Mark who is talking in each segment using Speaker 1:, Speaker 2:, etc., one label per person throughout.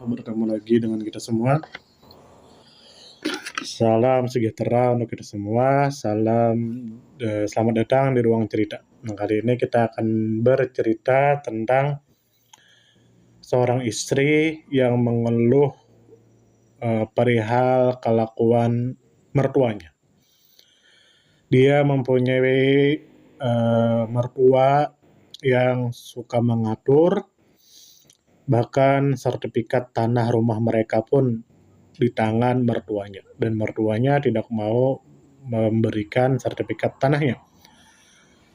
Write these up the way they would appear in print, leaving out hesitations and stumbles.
Speaker 1: bertemu lagi dengan kita semua. Salam sejahtera untuk kita semua. Selamat datang di Ruang Cerita. Nah, kali ini kita akan bercerita tentang seorang istri yang mengeluh perihal kelakuan mertuanya. Dia mempunyai mertua yang suka mengatur, bahkan sertifikat tanah rumah mereka pun di tangan mertuanya, dan mertuanya tidak mau memberikan sertifikat tanahnya.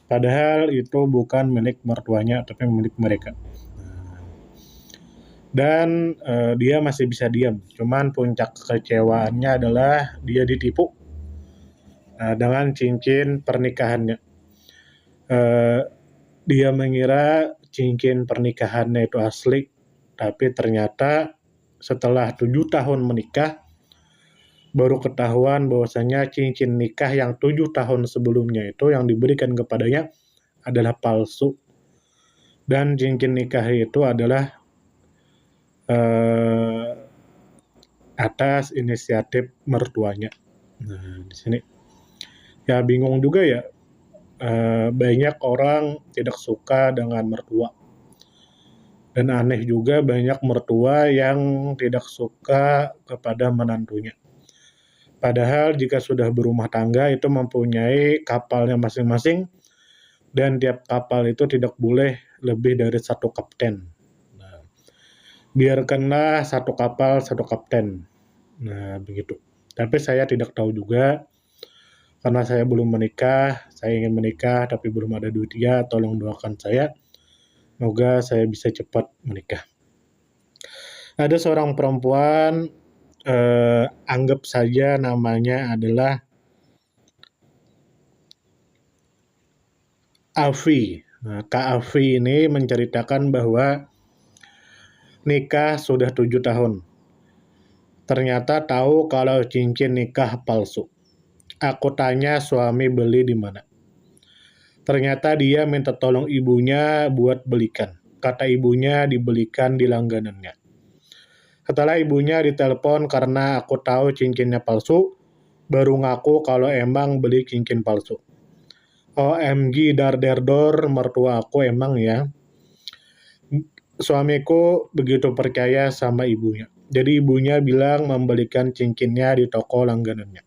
Speaker 1: Padahal itu bukan milik mertuanya, tapi milik mereka. Dan dia masih bisa diam. Cuman puncak kekecewaannya adalah dia ditipu dengan cincin pernikahannya. Dia mengira cincin pernikahannya itu asli, tapi ternyata setelah 7 tahun menikah, baru ketahuan bahwasanya cincin nikah yang 7 tahun sebelumnya itu yang diberikan kepadanya adalah palsu. Dan cincin nikah itu adalah atas inisiatif mertuanya. Nah, di sini ya bingung juga ya. Banyak orang tidak suka dengan mertua. Dan aneh juga banyak mertua yang tidak suka kepada menantunya. Padahal jika sudah berumah tangga itu mempunyai kapalnya masing-masing, dan tiap kapal itu tidak boleh lebih dari 1 kapten. Nah, biarkanlah 1 kapal 1 kapten. Nah, begitu. Tapi saya tidak tahu juga, karena saya belum menikah. Saya ingin menikah tapi belum ada duitnya. Tolong doakan saya. Semoga saya bisa cepat menikah. Ada seorang perempuan, anggap saja namanya adalah Afi. Nah, Kak Afi ini menceritakan bahwa nikah sudah 7 tahun. Ternyata tahu kalau cincin nikah palsu. Aku tanya suami beli di mana. Ternyata dia minta tolong ibunya buat belikan. Kata ibunya dibelikan di langganannya. Setelah ibunya ditelepon karena aku tahu cincinnya palsu, baru ngaku kalau emang beli cincin palsu. OMG darderdor, mertua aku emang ya. Suamiku begitu percaya sama ibunya. Jadi ibunya bilang membelikan cincinnya di toko langganannya.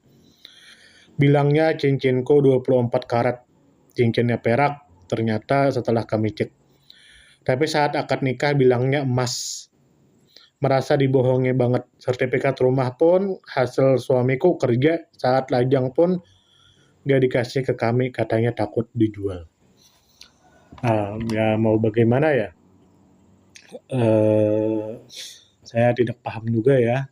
Speaker 1: Bilangnya cincinku 24 karat. Cincinnya perak, ternyata setelah kami cek. Tapi saat akad nikah bilangnya emas. Merasa dibohongi banget. Sertifikat rumah pun hasil suamiku kerja, saat lajang pun gak dikasih ke kami, katanya takut dijual. Ya mau bagaimana ya? Saya tidak paham juga ya,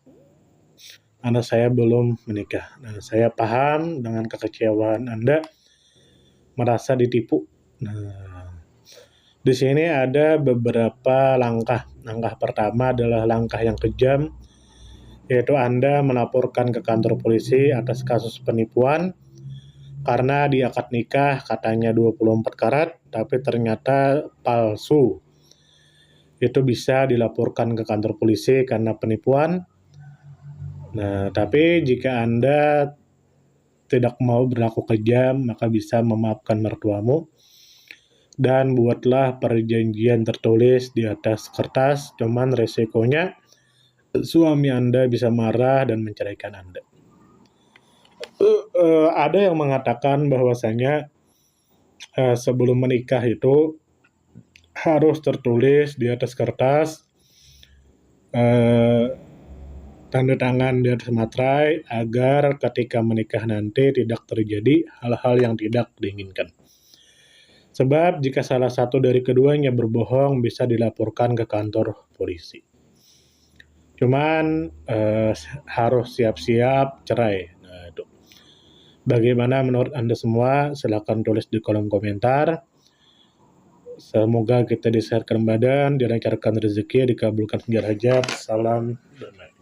Speaker 1: karena saya belum menikah. Nah, saya paham dengan kekecewaan Anda merasa ditipu. Nah, di sini ada beberapa langkah. Langkah pertama adalah langkah yang kejam, yaitu Anda melaporkan ke kantor polisi atas kasus penipuan karena di akad nikah katanya 24 karat, tapi ternyata palsu. Itu bisa dilaporkan ke kantor polisi karena penipuan. Nah, tapi jika Anda tidak mau berlaku kejam, maka bisa memaafkan mertuamu dan buatlah perjanjian tertulis di atas kertas. Cuman resikonya suami Anda bisa marah dan menceraikan Anda. Ada yang mengatakan bahwasanya sebelum menikah itu harus tertulis di atas kertas, tanda tangan di atas materai, agar ketika menikah nanti tidak terjadi hal-hal yang tidak diinginkan. Sebab jika salah satu dari keduanya berbohong, bisa dilaporkan ke kantor polisi. Cuman harus siap-siap cerai. Nah, itu. Bagaimana menurut Anda semua? Silakan tulis di kolom komentar. Semoga kita disehatkan badan, dilancarkan rezeki, dikabulkan segala hajat. Salam damai.